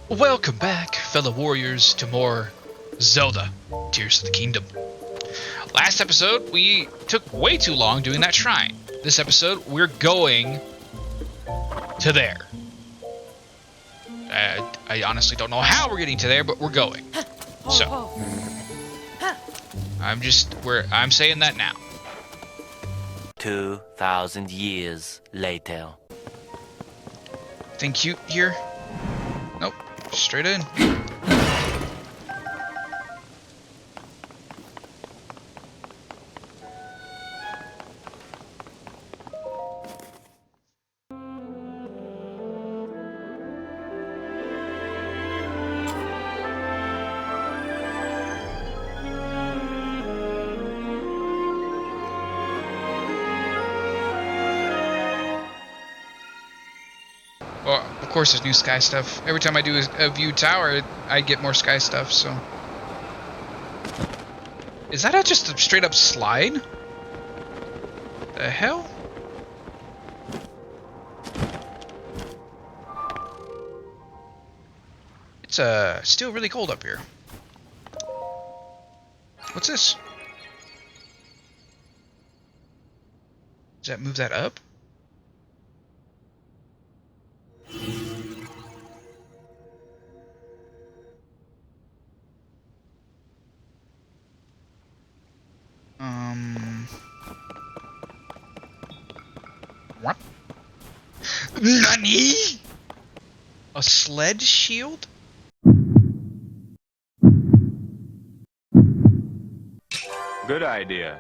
Welcome back, fellow warriors, to more Zelda Tears of the Kingdom. Last episode, we took way too long doing that shrine. This episode, we're going to there. I honestly don't know how we're getting to there, but we're going. So, I'm saying that now. 2,000 years later. Think cute here? Nope, straight in. Well, of course there's new sky stuff. Every time I do a view tower, I get more sky stuff, so... Is that just a straight up slide? The hell? It's still really cold up here. What's this? Does that move that up? What? Nani? A sled shield? Good idea.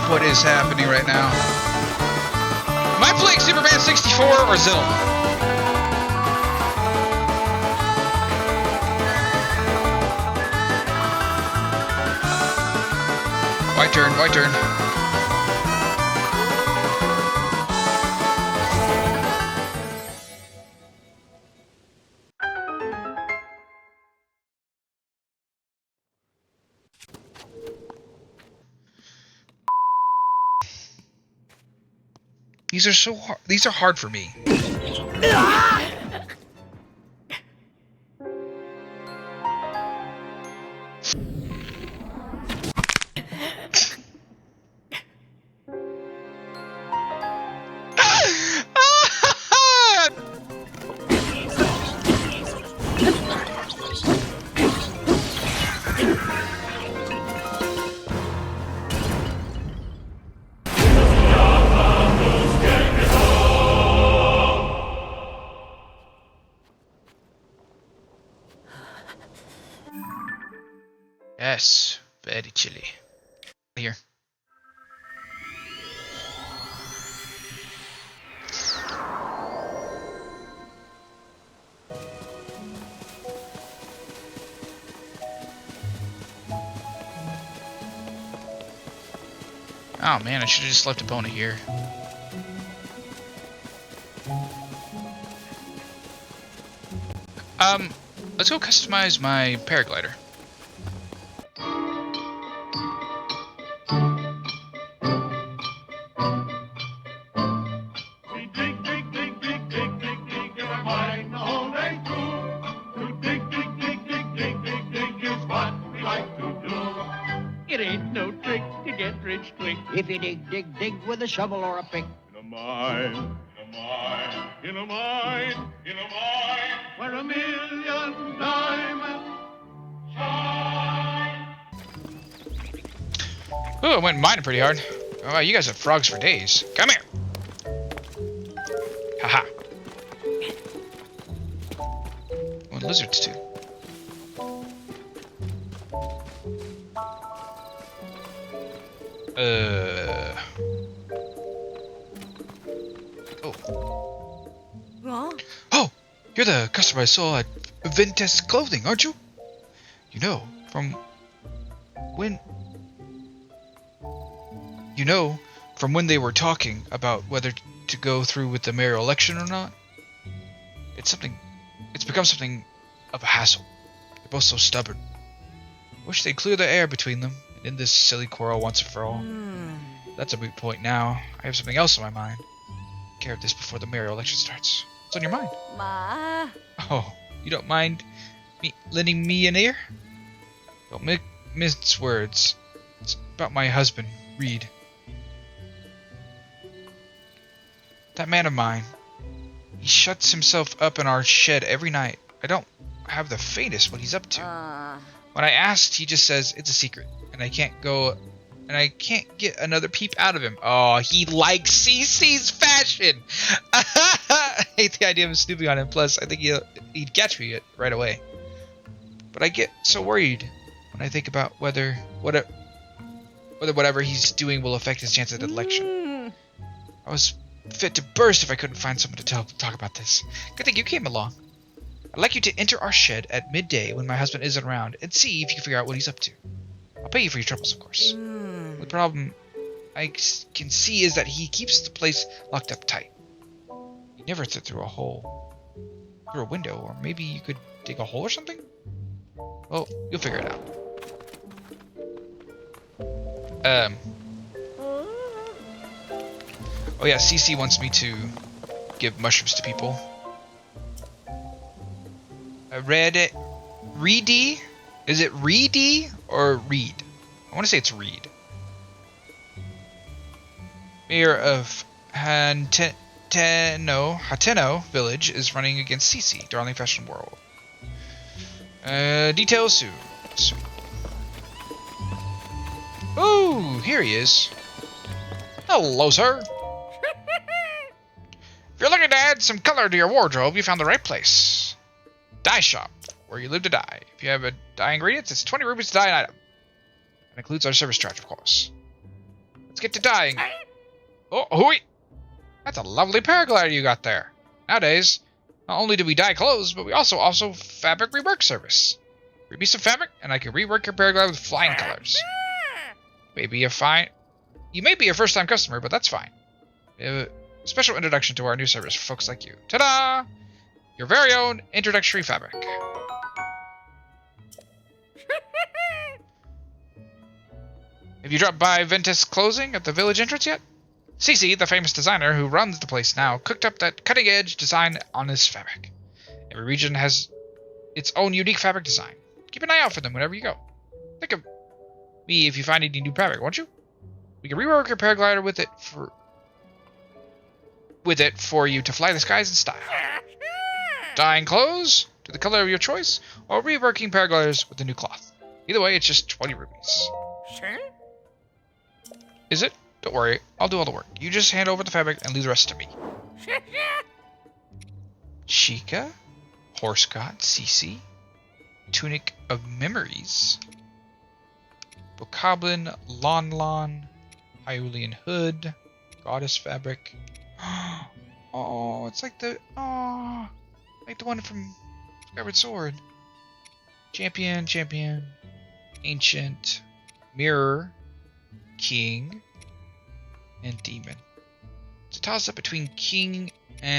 What is happening right now? Am I playing Superman 64 or Zelda? White turn, white turn. These are so hard. These are hard for me. Yes, very chilly. Here. Oh man, I should have just left Epona here. Let's go customize my paraglider. It ain't no trick to get rich quick if you dig, dig, dig with a shovel or a pick. In a mine, in a mine, in a mine, in a mine, where a million diamonds shine. Oh, I went mining pretty hard. Oh, wow, you guys have frogs for days. Come here. Haha. Well, lizards too. Oh. Huh? Oh, you're the customer I saw at Ventus Clothing, aren't you? You know, from when You know, from when they were talking about whether to go through with the mayoral election or not, it's become something of a hassle. They're both so stubborn. Wish they'd clear the air between them and end this silly quarrel once and for all. That's a moot point now. I have something else on my mind. Care of this before the mayoral election starts. What's on your mind? Ma. Oh, you don't mind lending me an ear? Don't mince words. It's about my husband, Reed. That man of mine. He shuts himself up in our shed every night. I don't have the faintest what he's up to. When I asked, he just says it's a secret, and I can't get another peep out of him. Oh, he likes CC's fashion. I hate the idea of him snooping on him. Plus, I think he'd catch me right away. But I get so worried when I think about whether whatever he's doing will affect his chance at an election. I was fit to burst if I couldn't find someone to talk about this. Good thing you came along. I'd like you to enter our shed at midday when my husband isn't around and see if you can figure out what he's up to. I'll pay you for your troubles, of course. The problem I can see is that he keeps the place locked up tight. You never sit through a window, or maybe you could dig a hole or something? Well, you'll figure it out. Oh yeah, CC wants me to give mushrooms to people. I read it. Reedy? Is it Reedy or Reed? I want to say it's Reed. Mayor of Hateno Village is running against CC, Darling Fashion World. Details soon. Ooh, here he is. Hello, sir. If you're looking to add some color to your wardrobe, you found the right place. Dye shop, where you live to dye. If you have a dye ingredients, it's 20 rupees to dye an item. That includes our service charge, of course. Let's get to dyeing. Oh, hooey! That's a lovely paraglider you got there. Nowadays, not only do we dye clothes, but we also fabric rework service. Read me some fabric, and I can rework your paraglider with flying colors. You may be a first-time customer, but that's fine. We have a special introduction to our new service for folks like you. Ta-da! Your very own introductory fabric. Have you dropped by Ventus Clothing at the village entrance yet? Cece, the famous designer who runs the place now, cooked up that cutting-edge design on this fabric. Every region has its own unique fabric design. Keep an eye out for them whenever you go. Think of me if you find any new fabric, won't you? We can rework your paraglider with it for you to fly the skies in style. Dyeing clothes to the color of your choice, or reworking paragliders with the new cloth. Either way, it's just 20 rupees. Sure. Is it? Don't worry, I'll do all the work. You just hand over the fabric and leave the rest to me. Chica, Horsecott, Cece, Tunic of Memories, Bokoblin, Lon, Hylian Hood, Goddess Fabric. Oh, it's like the one from Skyward Sword. Champion, Ancient, Mirror, King, and Demon. It's a toss-up between King and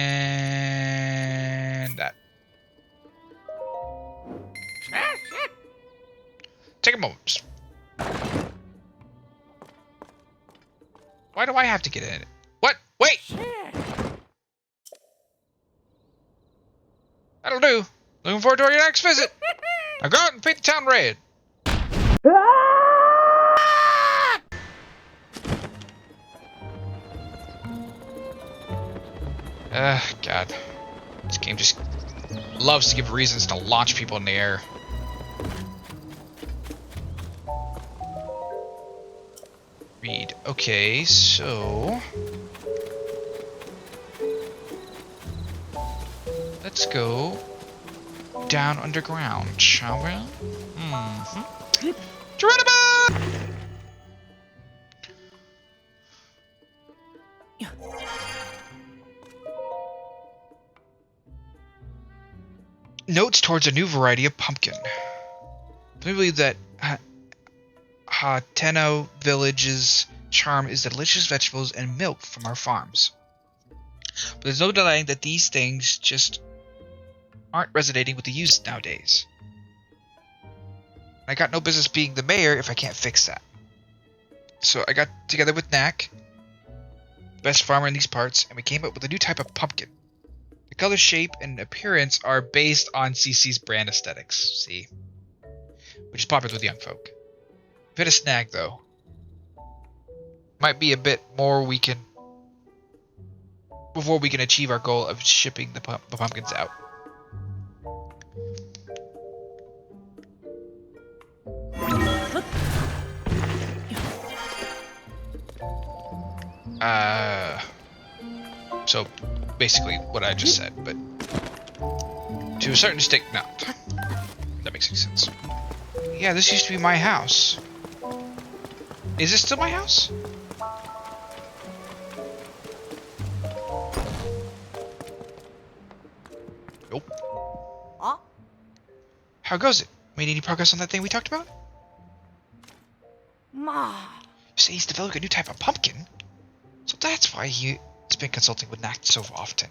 that. Take a moment. Why do I have to get in it? What? Wait! That'll do. Looking forward to your next visit. Now go out and paint the town red. God. This game just loves to give reasons to launch people in the air. Read. Okay, so... let's go down underground, shall we? Geronimo! Notes towards a new variety of pumpkin. I believe that Hateno Village's charm is the delicious vegetables and milk from our farms. But there's no denying that these things just aren't resonating with the youth nowadays. I got no business being the mayor if I can't fix that. So I got together with Knack, the best farmer in these parts, and we came up with a new type of pumpkin. The color, shape, and appearance are based on CC's brand aesthetics, see? Which is popular with young folk. We've hit a snag, though. Might be a bit more we can... before we can achieve our goal of shipping the pumpkins out. So basically what I just said, but to a certain extent not. That makes any sense. Yeah, this used to be my house. Is this still my house? Nope. How goes it? Made any progress on that thing we talked about? Ma. You say he's developing a new type of pumpkin? So that's why he's been consulting with Knack so often.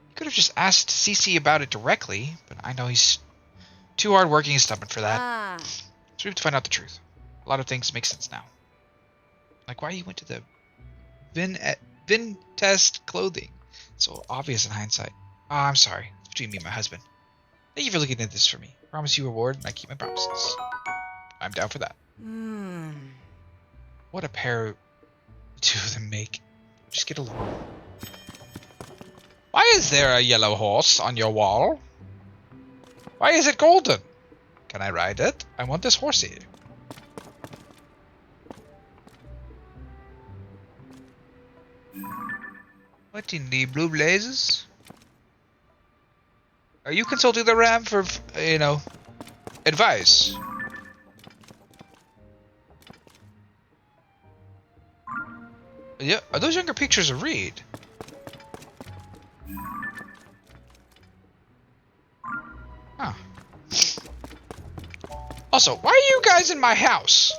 He could have just asked CC about it directly, but I know he's too hardworking and stubborn for that. So we have to find out the truth. A lot of things make sense now. Like why he went to the Vin test clothing. So obvious in hindsight. Oh, I'm sorry. It's between me and my husband. Thank you for looking at this for me. Promise you a reward, and I keep my promises. I'm down for that. What a pair the two of them make. Just get along. Why is there a yellow horse on your wall? Why is it golden? Can I ride it? I want this horsey. What in the blue blazes? Are you consulting the ram for, advice? Yeah, are those younger pictures of Reed? Huh. Also, why are you guys in my house?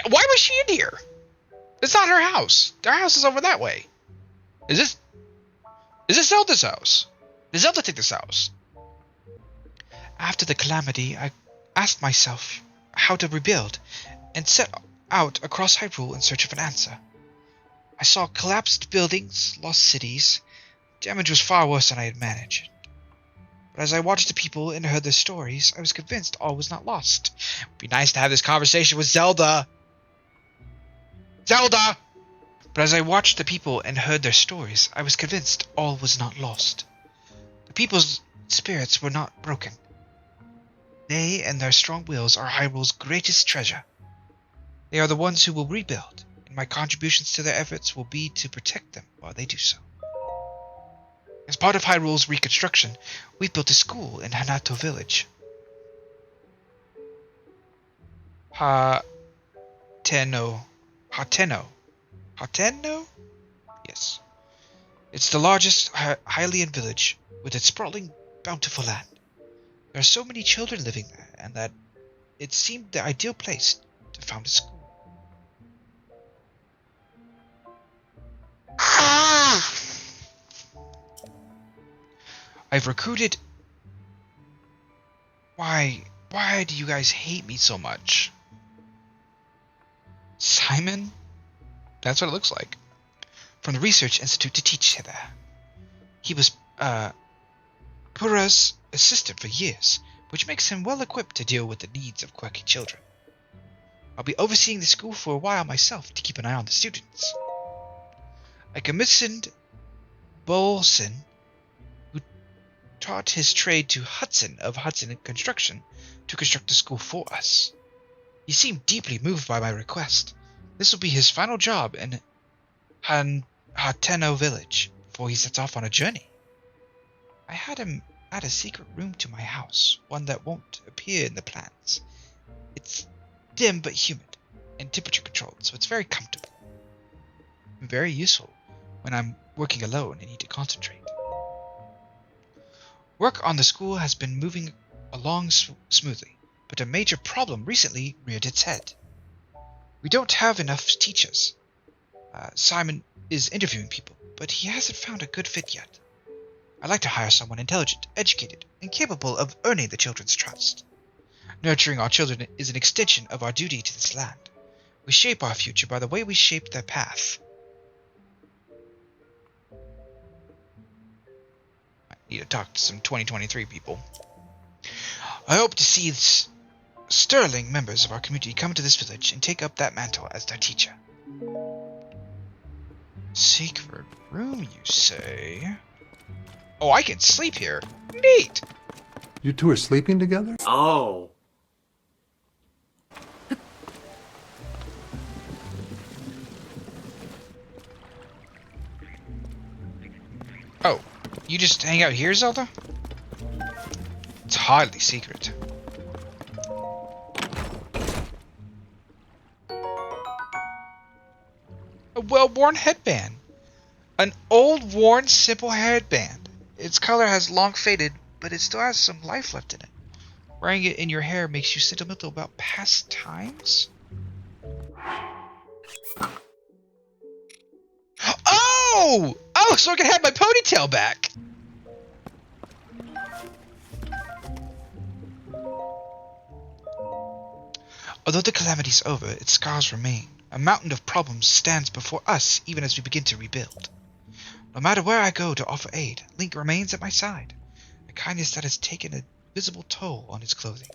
Why was she in here? It's not her house. Their house is over that way. Is this Zelda's house? Did Zelda take this house? After the calamity, I asked myself how to rebuild and set out across Hyrule in search of an answer. I saw collapsed buildings, lost cities. Damage was far worse than I had managed. But as I watched the people and heard their stories, I was convinced all was not lost. It would be nice to have this conversation with Zelda. Zelda! But as I watched the people and heard their stories, I was convinced all was not lost. The people's spirits were not broken. They and their strong wills are Hyrule's greatest treasure. They are the ones who will rebuild, and my contributions to their efforts will be to protect them while they do so. As part of Hyrule's reconstruction, we built a school in Hanato Village. Hateno? Yes. It's the largest Hylian village, with its sprawling, bountiful land. There are so many children living there, and that it seemed the ideal place to found a school. I've recruited... Why do you guys hate me so much? Simon? That's what it looks like. From the Research Institute to teach there. He was, Pura's assistant for years, which makes him well equipped to deal with the needs of quirky children. I'll be overseeing the school for a while myself to keep an eye on the students. I commissioned Bolson, who taught his trade to Hudson of Hudson Construction, to construct the school for us. He seemed deeply moved by my request. This will be his final job in Hateno Village before he sets off on a journey. I had him add a secret room to my house, one that won't appear in the plans. It's dim but humid, and temperature controlled, so it's very comfortable. And very useful when I'm working alone and need to concentrate. Work on the school has been moving along smoothly, but a major problem recently reared its head. We don't have enough teachers. Simon is interviewing people, but he hasn't found a good fit yet. I'd like to hire someone intelligent, educated, and capable of earning the children's trust. Nurturing our children is an extension of our duty to this land. We shape our future by the way we shape their path. I need to talk to some 2023 people. I hope to see sterling members of our community come to this village and take up that mantle as their teacher. Sacred room, you say? Oh, I can sleep here. Neat! You two are sleeping together? Oh. Oh, you just hang out here, Zelda? It's hardly secret. A well-worn headband. An old, worn, simple headband. Its color has long faded, but it still has some life left in it. Wearing it in your hair makes you sentimental about past times? Oh! Oh, so I can have my ponytail back! Although the calamity's over, its scars remain. A mountain of problems stands before us even as we begin to rebuild. No matter where I go to offer aid, Link remains at my side, a kindness that has taken a visible toll on his clothing.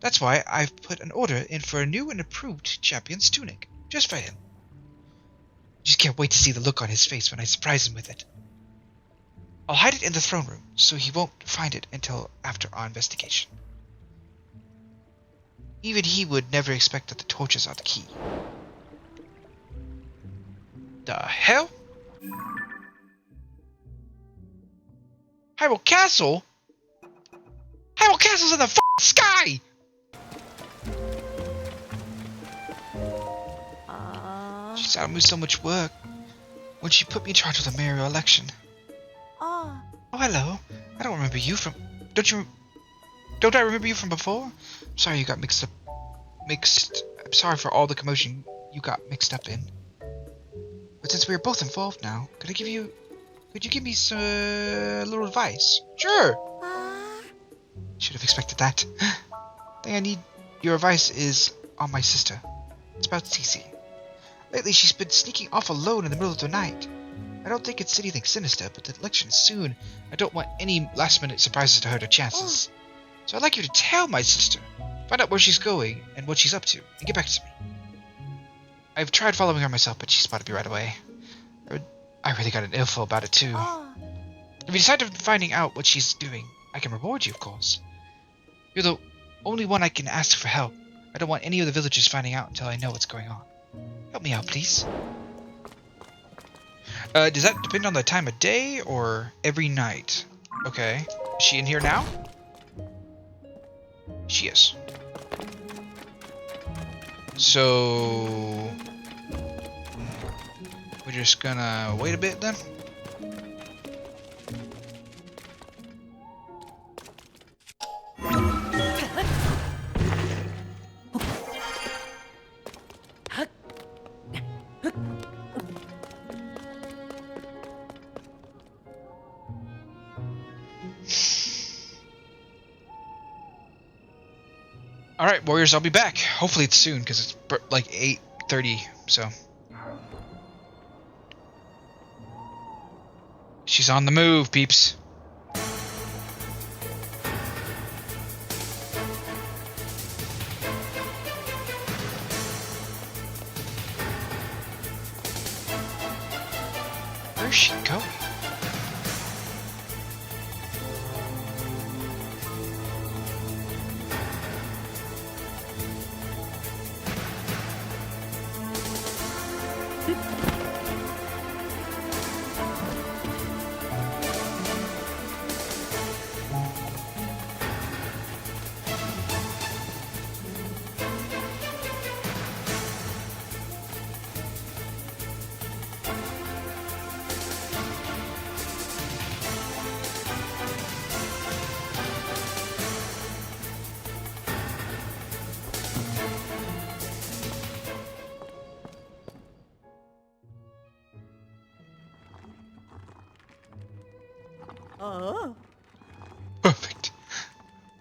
That's why I've put an order in for a new and improved champion's tunic, just for him. Just can't wait to see the look on his face when I surprise him with it. I'll hide it in the throne room, so he won't find it until after our investigation. Even he would never expect that the torches are the key. The hell? Hyrule Castle? Hyrule Castle's in the sky! She's out of me so much work when she put me in charge of the mayoral election. Oh, hello. I don't remember you from... Don't I remember you from before? Sorry you got mixed. I'm sorry for all the commotion you got mixed up in. But since we are both involved now, could you give me some little advice? Sure. Should have expected that. Thing I need your advice is on my sister. It's about Cece. Lately she's been sneaking off alone in the middle of the night. I don't think it's anything sinister, but the election is soon. I don't want any last-minute surprises to hurt her chances. So I'd like you to tell my sister, find out where she's going and what she's up to, and get back to me. I've tried following her myself, but she spotted me right away. I really got an info about it too. If you decide to finding out what she's doing, I can reward you, of course. You're the only one I can ask for help. I don't want any of the villagers finding out until I know what's going on. Help me out, please. Does that depend on the time of day or every night? Okay. Is she in here now? She is. So... we're just gonna wait a bit then? Alright, Warriors, I'll be back. Hopefully it's soon, because it's like 8:30, so... she's on the move, peeps. Where's she going?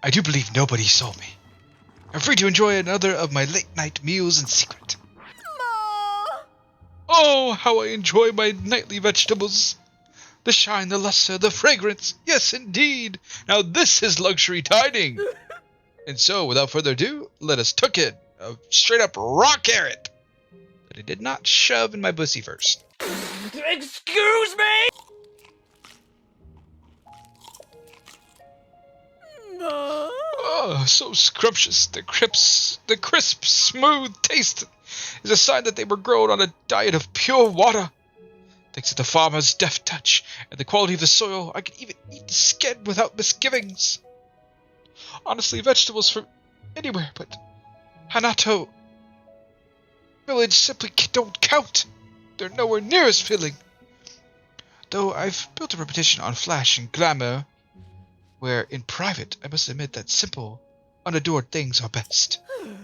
I do believe nobody saw me. I'm free to enjoy another of my late-night meals in secret. Oh, how I enjoy my nightly vegetables. The shine, the luster, the fragrance. Yes, indeed. Now this is luxury dining. And so, without further ado, let us took it. A straight-up raw carrot. That I did not shove in my pussy first. Excuse me? Oh, so scrumptious. The crisp, smooth taste is a sign that they were grown on a diet of pure water. Thanks to the farmer's deft touch and the quality of the soil, I can even eat the skin without misgivings. Honestly, vegetables from anywhere but Hanato village simply don't count. They're nowhere near as filling. Though I've built a reputation on flash and glamour, where in private I must admit that simple, unadored things are best. There's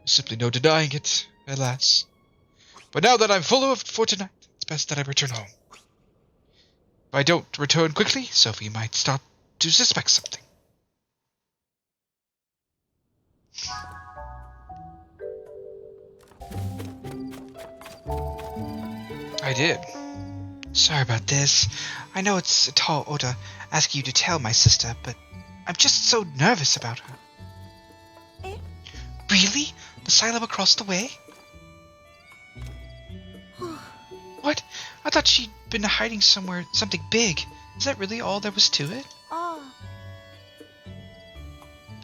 simply no denying it, alas. But now that I'm full of it for tonight, it's best that I return home. If I don't return quickly, Sophie might start to suspect something. I did. Sorry about this. I know it's a tall order asking you to tell my sister, but I'm just so nervous about her. Really? The asylum across the way? What? I thought she'd been hiding somewhere, something big. Is that really all there was to it?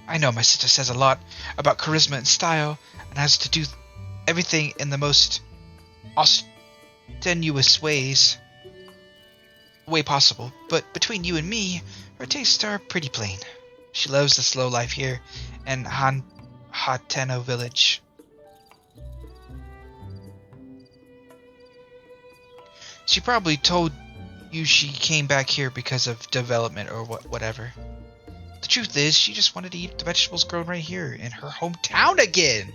I know my sister says a lot about charisma and style, and has to do everything in the most strenuous way possible, but between you and me, her tastes are pretty plain. She loves the slow life here in Hateno village. She probably told you she came back here because of development or whatever. The truth is, she just wanted to eat the vegetables grown right here in her hometown again.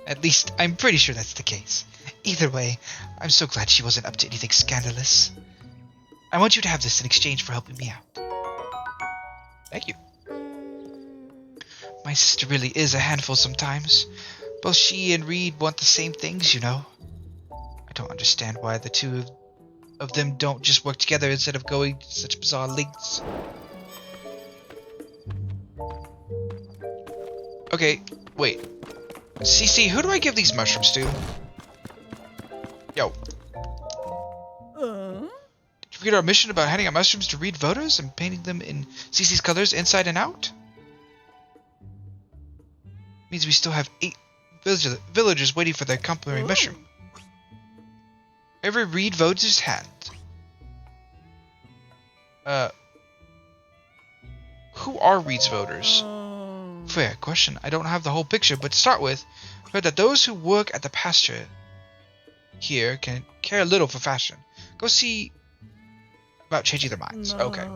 At least, I'm pretty sure that's the case. Either way, I'm so glad she wasn't up to anything scandalous. I want you to have this in exchange for helping me out. Thank you. My sister really is a handful sometimes. Both she and Reed want the same things, you know. I don't understand why the two of them don't just work together instead of going to such bizarre lengths. Okay, wait. CC, who do I give these mushrooms to? Yo. Did you forget our mission about handing out mushrooms to Reed voters and painting them in CC's colors inside and out? Means we still have 8 villagers waiting for their complimentary mushroom. Every Reed voter's hand. Who are Reed's voters? Fair question. I don't have the whole picture, but to start with, I heard that those who work at the pasture here can care little for fashion. Go see about changing their minds. Okay.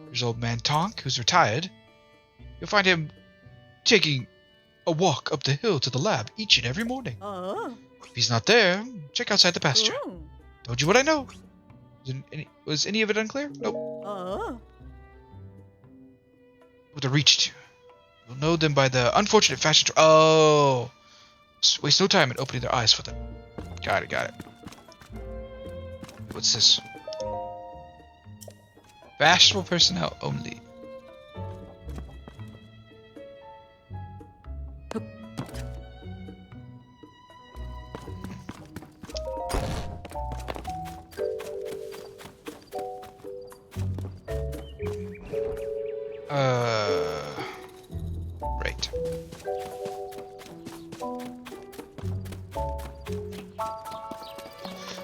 There's old man Tonk, who's retired. You'll find him taking a walk up the hill to the lab each and every morning. If he's not there, check outside the pasture. Told you what I know. Was any of it unclear? Nope. With a reach to. You'll know them by the unfortunate fashion. Oh! Waste no time in opening their eyes for them. Got it. What's this? Fashionable personnel only. Right.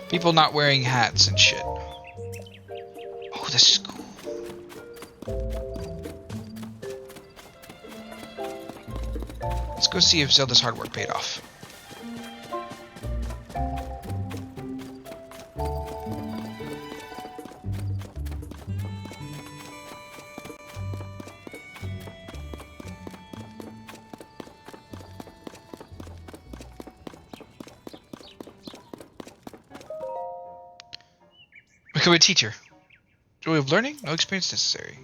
People not wearing hats and shit. Oh, this is cool. Let's go see if Zelda's hard work paid off. Become a teacher. Joy of learning, no experience necessary.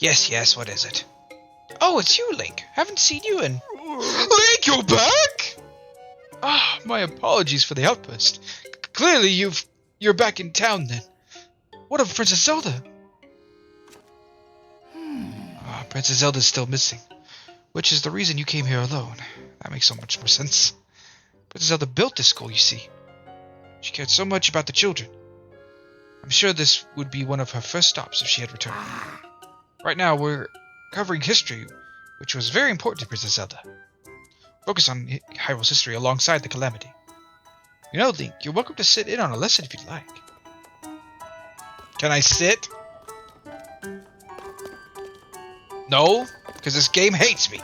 Yes, what is it? Oh, it's you, Link. Haven't seen you in... Link, you're back? Ah, my apologies for the outburst. Clearly you're back in town then. What of Princess Zelda? Princess Zelda's still missing, which is the reason you came here alone. That makes so much more sense. Princess Zelda built this school, you see. She cared so much about the children. I'm sure this would be one of her first stops if she had returned. Right now, we're covering history, which was very important to Princess Zelda. Focus on Hyrule's history alongside the Calamity. You know, Link, you're welcome to sit in on a lesson if you'd like. Can I sit? No, because this game hates me.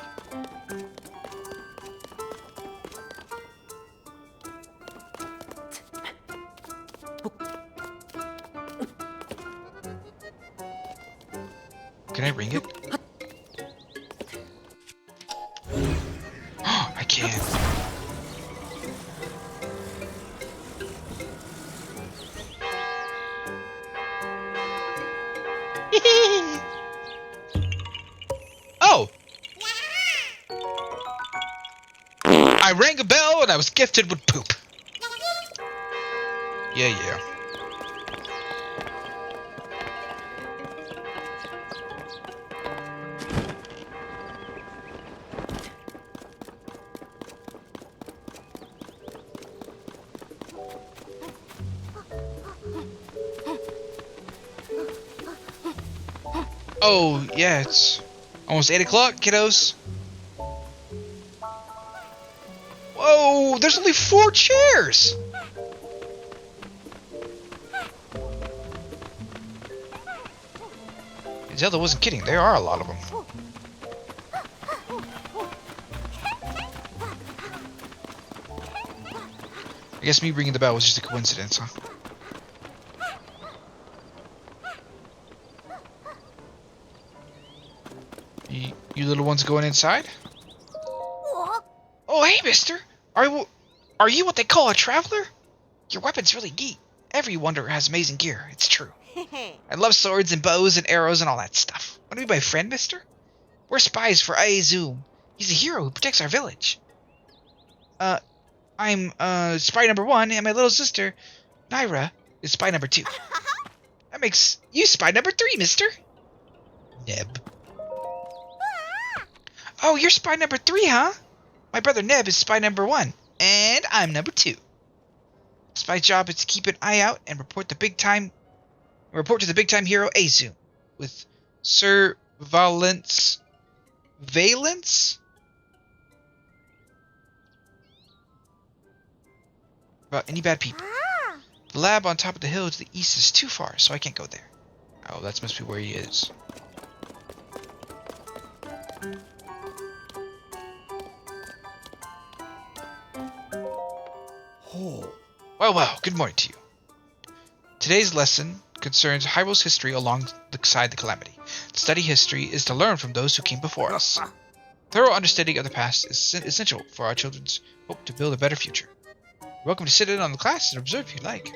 Can I ring it? I can. Oh! I rang a bell and I was gifted with poop. Yeah. Oh, yeah, it's almost 8 o'clock, kiddos. Whoa, there's only 4 chairs! Zelda wasn't kidding, there are a lot of them. I guess me ringing the bell was just a coincidence, huh? You little ones going inside? Oh, hey, mister! Are you what they call a traveler? Your weapon's really neat. Every wanderer has amazing gear, it's true. I love swords and bows and arrows and all that stuff. Want to be my friend, mister? We're spies for Aizum. He's a hero who protects our village. I'm spy number 1, and my little sister, Naira, is spy number 2. That makes you spy number 3, mister. Neb. Oh, you're spy number 3, huh? My brother Neb is spy number 1, and I'm number 2. Spy's job is to keep an eye out and report to the big time hero Aizum with surveillance about any bad people. The lab on top of the hill to the east is too far, so I can't go there. Oh, that must be where he is. Well, good morning to you. Today's lesson concerns Hyrule's history alongside the Calamity. To study history is to learn from those who came before us. Thorough understanding of the past is essential for our children's hope to build a better future. You're welcome to sit in on the class and observe if you'd like.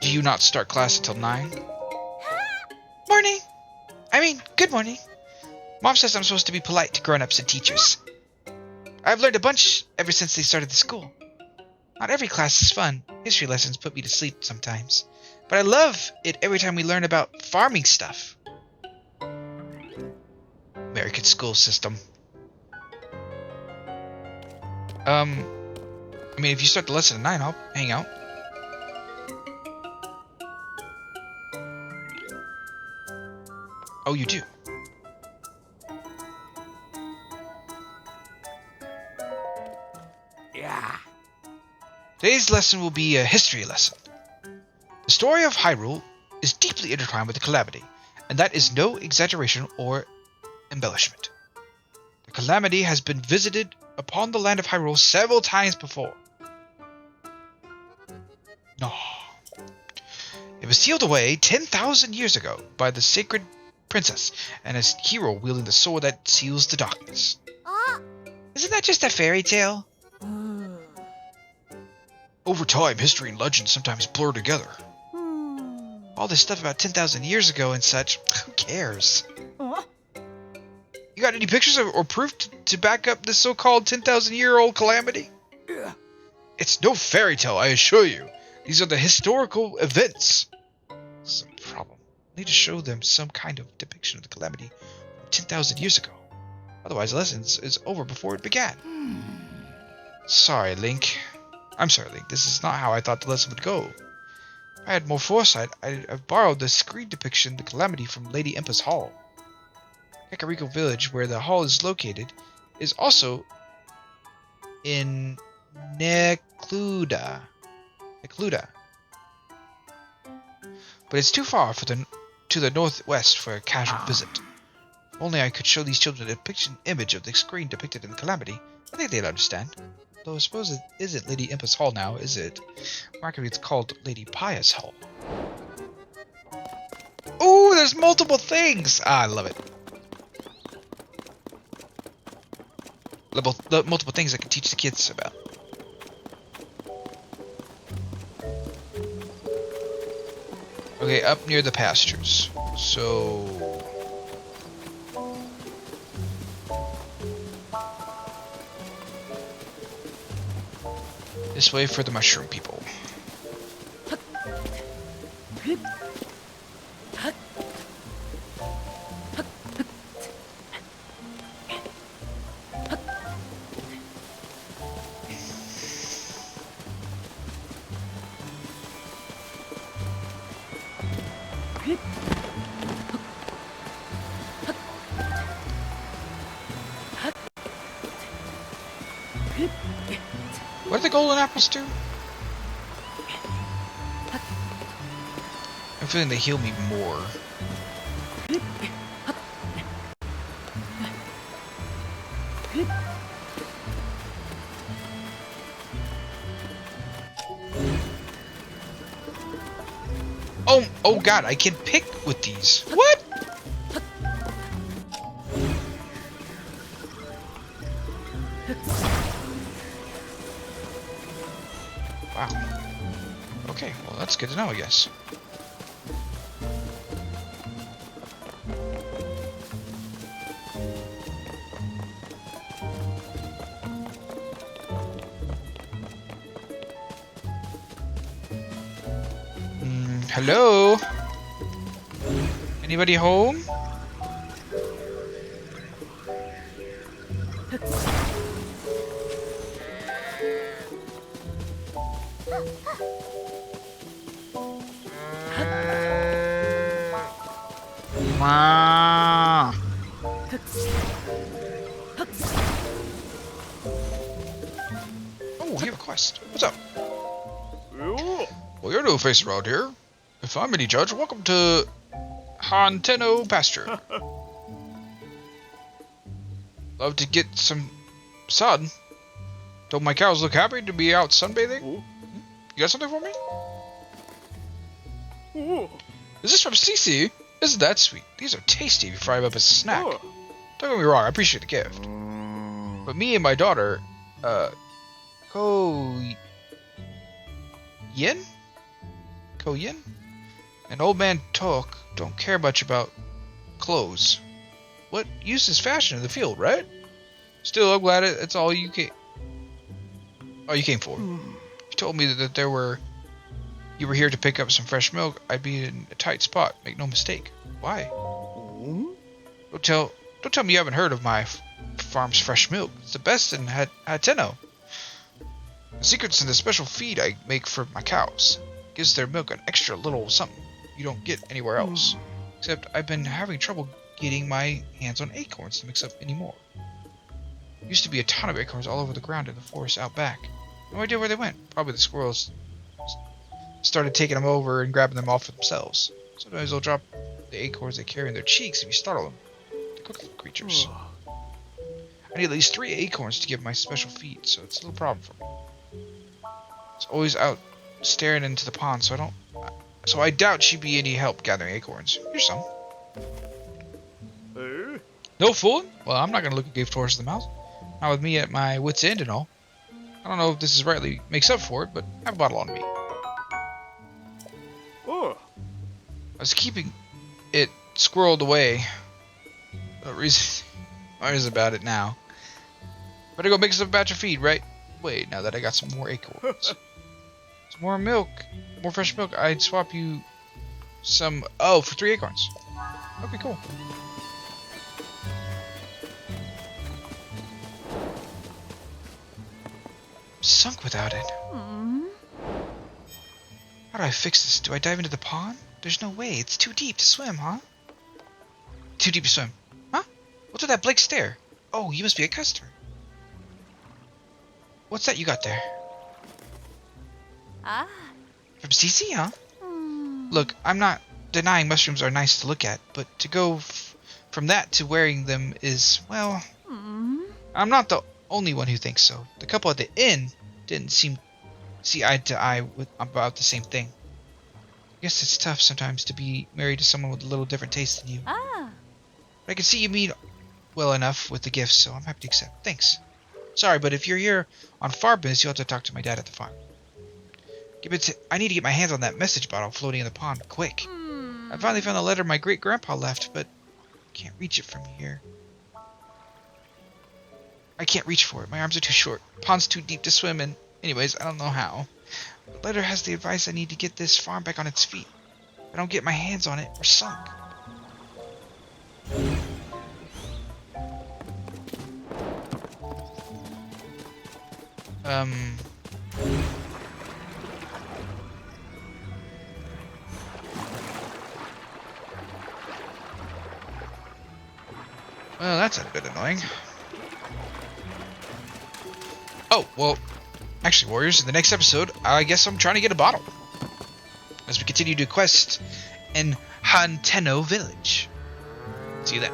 Do you not start class until 9? Morning! Good morning. Mom says I'm supposed to be polite to grown-ups and teachers. I've learned a bunch ever since they started the school. Not every class is fun. History lessons put me to sleep sometimes. But I love it every time we learn about farming stuff. American school system. If you start the lesson at 9, I'll hang out. Oh, you do? Yeah. Today's lesson will be a history lesson. The story of Hyrule is deeply intertwined with the Calamity, and that is no exaggeration or embellishment. The Calamity has been visited upon the land of Hyrule several times before. No. It was sealed away 10,000 years ago by the sacred princess and a hero wielding the sword that seals the darkness. Isn't that just a fairy tale? Over time, history and legend sometimes blur together. All this stuff about 10,000 years ago and such. Who cares? You got any pictures or proof to back up this so-called 10,000-year-old calamity? It's no fairy tale, I assure you. These are the historical events. This is a problem. I need to show them some kind of depiction of the calamity from 10,000 years ago. Otherwise, the lesson is over before it began. Sorry, Link. I'm sorry, Link. This is not how I thought the lesson would go. If I had more foresight, I've borrowed the screen depiction of the calamity from Lady Impa's Hall. Kakariko Village, where the hall is located, is also in Necluda. But it's too far to the northwest for a casual visit. If only I could show these children a image of the screen depicted in the calamity, I think they'd understand. Though I suppose it isn't Lady Impa's Hall now, is it? Markedly, it's called Lady Pia's Hall. Ooh, there's multiple things! Ah, I love it. Multiple things I can teach the kids about. Okay, up near the pastures. So... this way for the mushroom people. What do the golden apples do? I'm feeling they heal me more. Oh god, I can pick with these. What? Wow. Okay, well that's good to know, I guess. Hello? Anybody home? Oh, we have a quest. What's up? Well, you're no face around here. If I'm any judge, welcome to Hanteno pasture. Love to get some sun. Don't my cows look happy to be out sunbathing? You got something for me? Is this from Cece? Isn't that sweet? These are tasty if you fry them up as a snack. Don't get me wrong, I appreciate the gift. But me and my daughter, Ko-Yin? And old man Tok don't care much about clothes. What use is fashion in the field, right? Still, I'm glad it's all you came for. You told me that you were here to pick up some fresh milk. I'd be in a tight spot. Make no mistake. Why? Don't tell me you haven't heard of my farm's fresh milk. It's the best in Hateno. The secret's in the special feed I make for my cows. It gives their milk an extra little something you don't get anywhere else. Except I've been having trouble getting my hands on acorns to mix up anymore. Used to be a ton of acorns all over the ground in the forest out back. No idea where they went. Probably the squirrels started taking them over and grabbing them off for themselves. Sometimes they'll drop the acorns they carry in their cheeks if you startle them. They're good little creatures. I need at least 3 acorns to give my special feed, so it's a little problem for me. It's always out staring into the pond, so I doubt she'd be any help gathering acorns. Here's some. No fooling? Well, I'm not gonna look a gift horse in the mouth. Not with me at my wit's end and all. I don't know if this is rightly makes up for it, but I have a bottle on me. I was keeping it squirreled away. No reason. Worries about it now. Better go make some batch of feed, right? Wait, now that I got some more acorns. Some more milk. More fresh milk. I'd swap you some... Oh, for 3 acorns. Okay, cool. Sunk without it. How do I fix this? Do I dive into the pond? There's no way. It's too deep to swim, huh? Too deep to swim. Huh? What's with that blank stare? Oh, you must be a customer. What's that you got there? From Cece, huh? Look, I'm not denying mushrooms are nice to look at, but to go from that to wearing them is, well... I'm not the only one who thinks so. The couple at the inn didn't seem see eye to eye about the same thing. I guess it's tough sometimes to be married to someone with a little different taste than you. But I can see you mean well enough with the gifts, so I'm happy to accept. Thanks. Sorry, but if you're here on farm business, you'll have to talk to my dad at the farm. I need to get my hands on that message bottle floating in the pond, quick. I finally found a letter my great-grandpa left, but I can't reach it from here. I can't reach for it. My arms are too short. Pond's too deep to swim in. Anyways, I don't know how. The letter has the advice I need to get this farm back on its feet. If I don't get my hands on it, we're sunk. Well, that's a bit annoying. Oh, well, actually, warriors, in the next episode, I guess I'm trying to get a bottle. As we continue to quest in Hanteno Village. See you then.